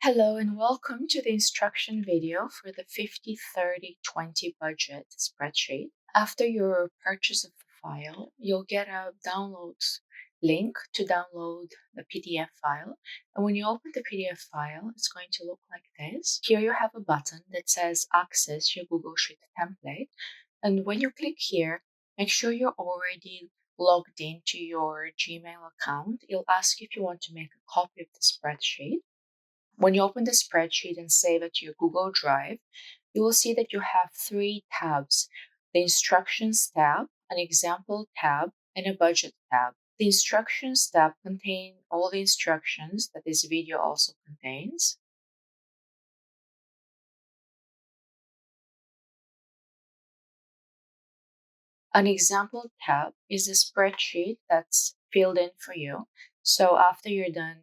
Hello and welcome to the instruction video for the 50-30-20 budget spreadsheet. After your purchase of the file, you'll get a download link to download the PDF file. And when you open the PDF file, it's going to look like this. Here you have a button that says Access your Google Sheet template. And when you click here, make sure you're already logged into your Gmail account. It'll ask you if you want to make a copy of the spreadsheet. When you open the spreadsheet and save it to your Google Drive, you will see that you have three tabs: the Instructions tab, an Example tab, and a Budget tab. The Instructions tab contains all the instructions that this video also contains. An Example tab is a spreadsheet that's filled in for you. So after you're done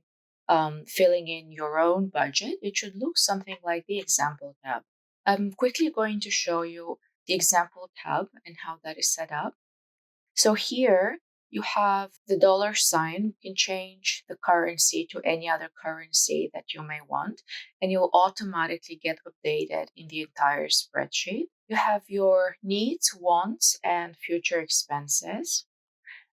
filling in your own budget, it should look something like the Example tab. I'm quickly going to show you the Example tab and how that is set up. So here you have the dollar sign. You can change the currency to any other currency that you may want, and you'll automatically get updated in the entire spreadsheet. You have your needs, wants, and future expenses.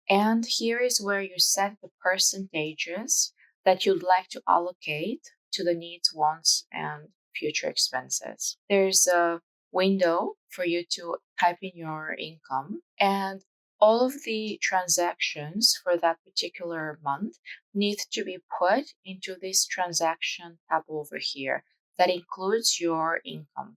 And here is where you set the percentages that you'd like to allocate to the needs, wants, and future expenses. There's a window for you to type in your income, and all of the transactions for that particular month need to be put into this transaction tab over here. That includes your income.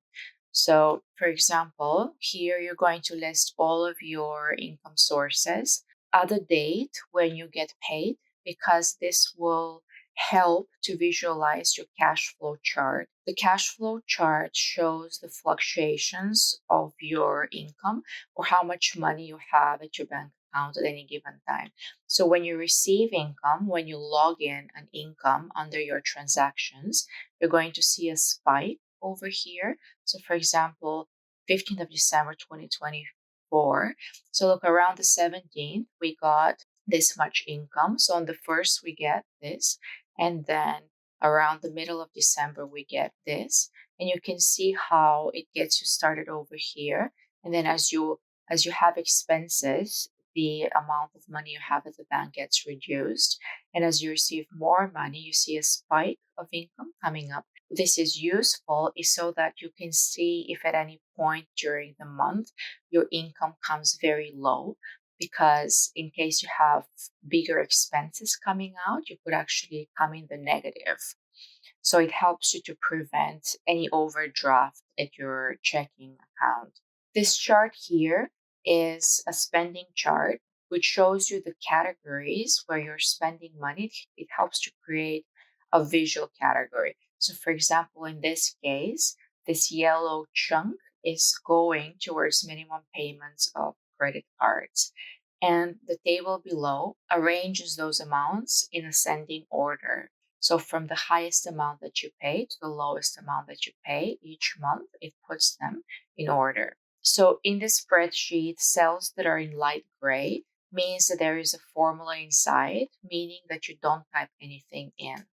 So, for example, here you're going to list all of your income sources, add a date when you get paid, because this will help to visualize your cash flow chart. The cash flow chart shows the fluctuations of your income or how much money you have at your bank account at any given time. So when you receive income, when you log in an income under your transactions, you're going to see a spike over here. So for example, 15th of December 2024. So look, around the 17th, we got this much income. So on the 1st, we get this. And then around the middle of December, we get this. And you can see how it gets you started over here. And then as you have expenses, the amount of money you have at the bank gets reduced. And as you receive more money, you see a spike of income coming up. This is useful is so that you can see if at any point during the month your income comes very low, because in case you have bigger expenses coming out, you could actually come in the negative. So it helps you to prevent any overdraft at your checking account. This chart here is a spending chart, which shows you the categories where you're spending money. It helps to create a visual category. So for example, in this case, this yellow chunk is going towards minimum payments of credit cards. And the table below arranges those amounts in ascending order. So from the highest amount that you pay to the lowest amount that you pay each month, it puts them in order. So in this spreadsheet, cells that are in light gray means that there is a formula inside, meaning that you don't type anything in.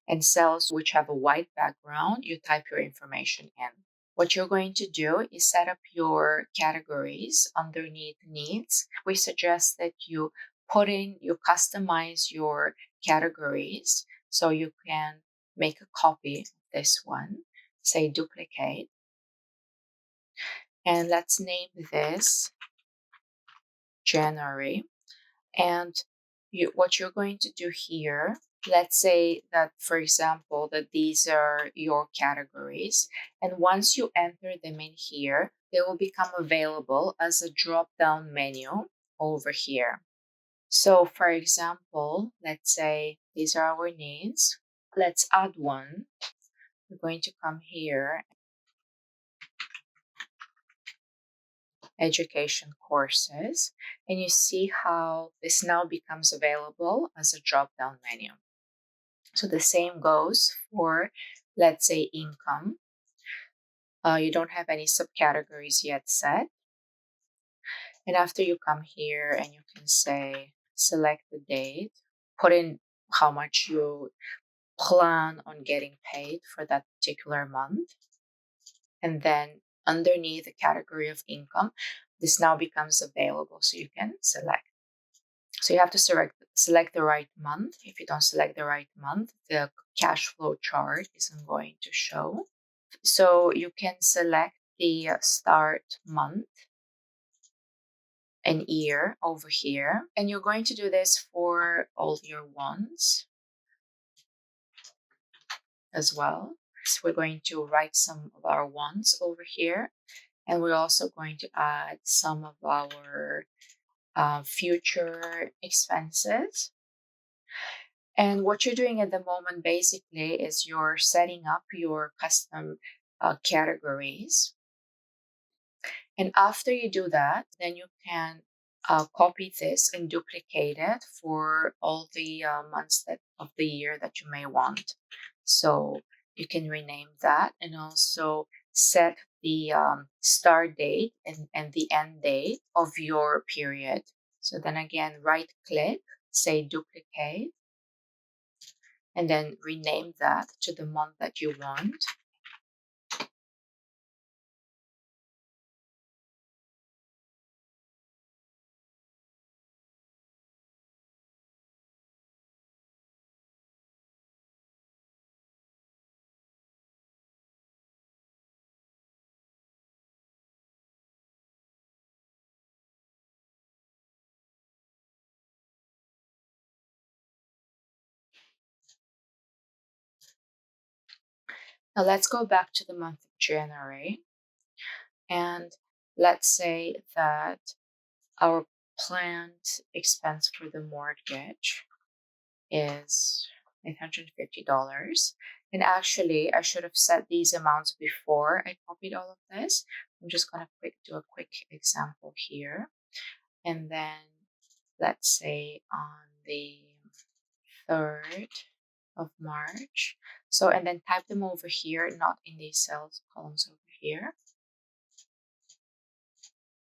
And cells which have a white background, you type your information in. What you're going to do is set up your categories underneath needs. We suggest that you customize your categories so you can make a copy of this one, say duplicate. And let's name this January. And what you're going to do here, let's say that, for example, that these are your categories. And once you enter them in here, they will become available as a drop-down menu over here. So for example, let's say these are our needs. Let's add one. We're going to come here, education courses, and you see how this now becomes available as a drop-down menu. So the same goes for, let's say, income. You don't have any subcategories yet set. And after you come here and you can say, select the date, put in how much you plan on getting paid for that particular month. And then underneath the category of income, this now becomes available, so you can select. So you have to select the right month. If you don't select the right month, the cash flow chart isn't going to show. So you can select the start month and year over here. And you're going to do this for all your ones as well. So we're going to write some of our ones over here. And we're also going to add some of our future expenses. And what you're doing at the moment basically is you're setting up your custom categories. And after you do that, then you can copy this and duplicate it for all the months of the year that you may want. So you can rename that and also set the start date and the end date of your period. So then again, right click, say duplicate, and then rename that to the month that you want. Now let's go back to the month of January. And let's say that our planned expense for the mortgage is $850. And actually, I should have set these amounts before I copied all of this. I'm just going to do a quick example here. And then let's say on the 3rd of March. So, and then type them over here, not in these cells, columns over here.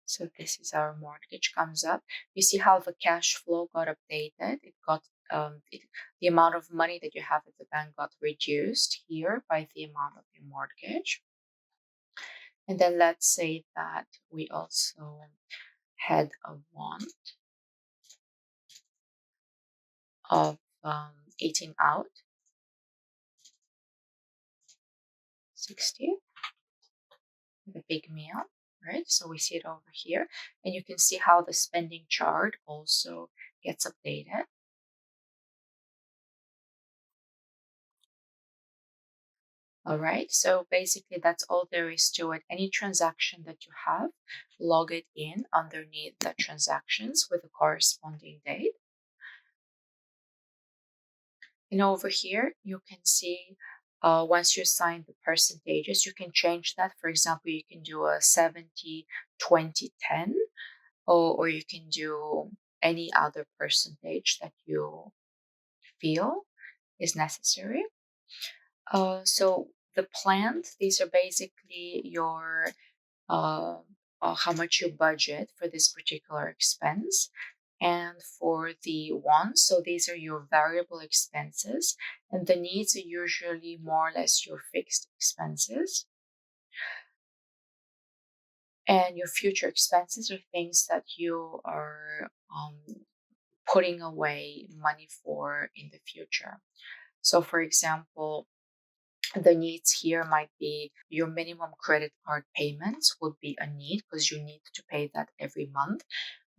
So this is our mortgage comes up. You see how the cash flow got updated. It got the amount of money that you have at the bank got reduced here by the amount of your mortgage. And then let's say that we also had a want of eating out, 60, the big meal, right? So we see it over here, and you can see how the spending chart also gets updated. All right, so basically that's all there is to it. Any transaction that you have, log it in underneath the transactions with the corresponding date. And over here, you can see once you assign the percentages, you can change that. For example, you can do a 70, 20, 10, or you can do any other percentage that you feel is necessary. So the plans, these are basically your how much you budget for this particular expense. And for the wants, so these are your variable expenses, and the needs are usually more or less your fixed expenses. And your future expenses are things that you are putting away money for in the future. So, for example, the needs here might be your minimum credit card payments would be a need because you need to pay that every month.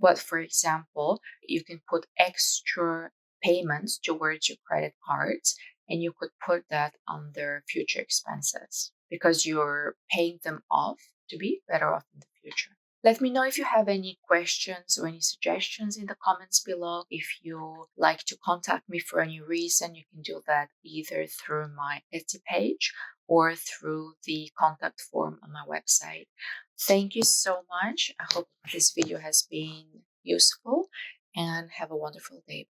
But for example, you can put extra payments towards your credit cards and you could put that under future expenses because you're paying them off to be better off in the future. Let me know if you have any questions or any suggestions in the comments below. If you like to contact me for any reason, you can do that either through my Etsy page or through the contact form on my website. Thank you so much. I hope this video has been useful and have a wonderful day.